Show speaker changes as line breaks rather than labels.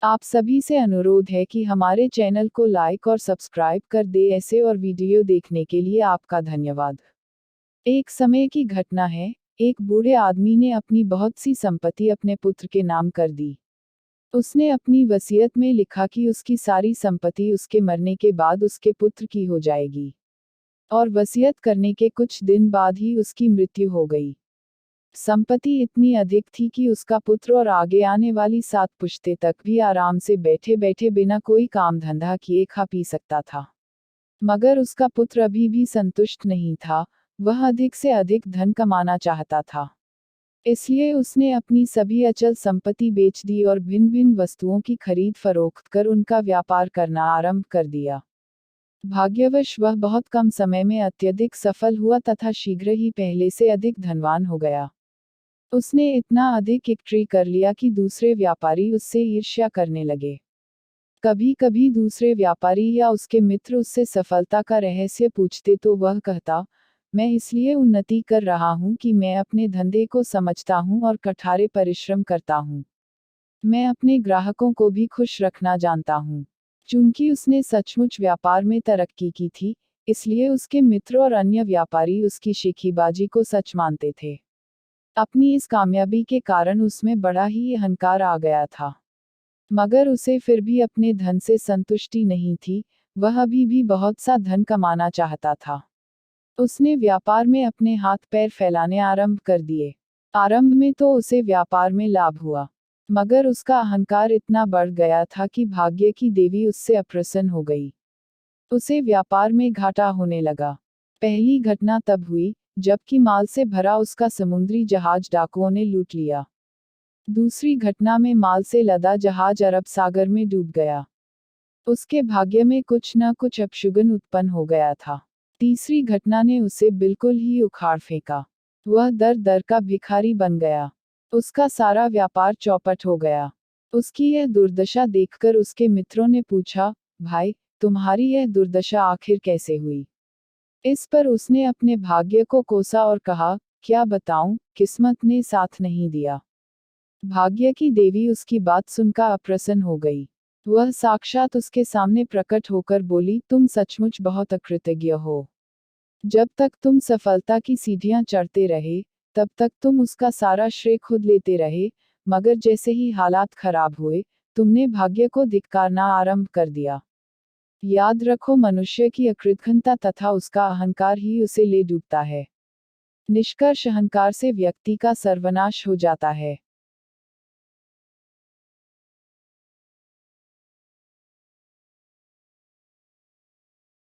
आप सभी से अनुरोध है कि हमारे चैनल को लाइक और सब्सक्राइब कर दे। ऐसे और वीडियो देखने के लिए आपका धन्यवाद। एक समय की घटना है, एक बूढ़े आदमी ने अपनी बहुत सी संपत्ति अपने पुत्र के नाम कर दी। उसने अपनी वसीयत में लिखा कि उसकी सारी संपत्ति उसके मरने के बाद उसके पुत्र की हो जाएगी। और वसीयत करने के कुछ दिन बाद ही उसकी मृत्यु हो गई। संपत्ति इतनी अधिक थी कि उसका पुत्र और आगे आने वाली 7 पुश्ते तक भी आराम से बैठे बैठे बिना कोई काम धंधा किए खा पी सकता था। मगर उसका पुत्र अभी भी संतुष्ट नहीं था, वह अधिक से अधिक धन कमाना चाहता था। इसलिए उसने अपनी सभी अचल संपत्ति बेच दी और भिन्न भिन्न वस्तुओं की खरीद फरोख्त कर उनका व्यापार करना आरंभ कर दिया। भाग्यवश वह बहुत कम समय में अत्यधिक सफल हुआ तथा शीघ्र ही पहले से अधिक धनवान हो गया। उसने इतना अधिक इकट्ठी कर लिया कि दूसरे व्यापारी उससे ईर्ष्या करने लगे। कभी कभी दूसरे व्यापारी या उसके मित्र उससे सफलता का रहस्य पूछते तो वह कहता, मैं इसलिए उन्नति कर रहा हूँ कि मैं अपने धंधे को समझता हूँ और कठारे परिश्रम करता हूँ। मैं अपने ग्राहकों को भी खुश रखना जानता हूँ। चूंकि उसने सचमुच व्यापार में तरक्की की थी, इसलिए उसके मित्र और अन्य व्यापारी उसकी शेखीबाजी को सच मानते थे। अपनी इस कामयाबी के कारण उसमें बड़ा ही अहंकार आ गया था। मगर उसे फिर भी अपने धन से संतुष्टि नहीं थी, वह अभी भी बहुत सा धन कमाना चाहता था। उसने व्यापार में अपने हाथ पैर फैलाने आरंभ कर दिए। आरंभ में तो उसे व्यापार में लाभ हुआ, मगर उसका अहंकार इतना बढ़ गया था कि भाग्य की देवी उससे अप्रसन्न हो गई। उसे व्यापार में घाटा होने लगा। पहली घटना तब हुई, जबकि माल से भरा उसका समुद्री जहाज डाकुओं ने लूट लिया। दूसरी घटना में माल से लदा जहाज अरब सागर में डूब गया। उसके भाग्य में कुछ न कुछ अपशुगन उत्पन्न हो गया था। तीसरी घटना ने उसे बिल्कुल ही उखाड़ फेंका। वह दर दर का भिखारी बन गया। उसका सारा व्यापार चौपट हो गया। उसकी यह दुर्दशा देखकर उसके मित्रों ने पूछा, भाई, तुम्हारी यह दुर्दशा आखिर कैसे हुई? इस पर उसने अपने भाग्य को कोसा और कहा, क्या बताऊं, किस्मत ने साथ नहीं दिया। भाग्य की देवी उसकी बात सुनकर अप्रसन्न हो गई। वह साक्षात उसके सामने प्रकट होकर बोली, तुम सचमुच बहुत अकृतज्ञ हो। जब तक तुम सफलता की सीढ़ियां चढ़ते रहे, तब तक तुम उसका सारा श्रेय खुद लेते रहे, मगर जैसे ही हालात खराब हुए, तुमने भाग्य को धिक्कारना आरंभ कर दिया। याद रखो, मनुष्य की अकृतज्ञता तथा उसका अहंकार ही उसे ले डूबता है। निष्कर्ष, अहंकार से व्यक्ति का सर्वनाश हो जाता है।